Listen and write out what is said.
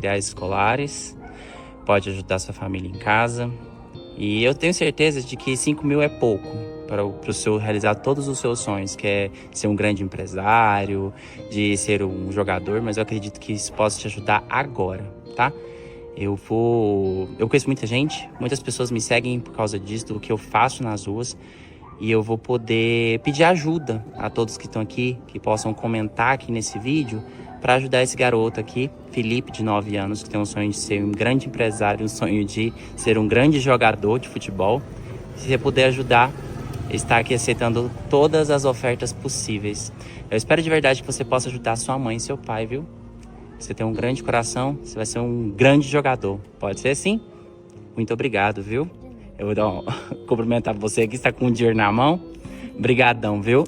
materiais escolares, pode ajudar sua família em casa. E eu tenho certeza de que 5 mil é pouco para o senhor realizar todos os seus sonhos, que é ser um grande empresário, de ser um jogador, mas eu acredito que isso possa te ajudar agora, tá? Eu conheço muita gente, muitas pessoas me seguem por causa disso, do que eu faço nas ruas. E eu vou poder pedir ajuda a todos que estão aqui, que possam comentar aqui nesse vídeo, para ajudar esse garoto aqui, Felipe, de 9 anos, que tem um sonho de ser um grande empresário, um sonho de ser um grande jogador de futebol. Se você puder ajudar, está aqui aceitando todas as ofertas possíveis. Eu espero de verdade que você possa ajudar sua mãe e seu pai, viu? Você tem um grande coração, você vai ser um grande jogador. Pode ser assim? Muito obrigado, viu? Eu vou dar cumprimentar você aqui, está com o dinheiro na mão. Obrigadão, viu?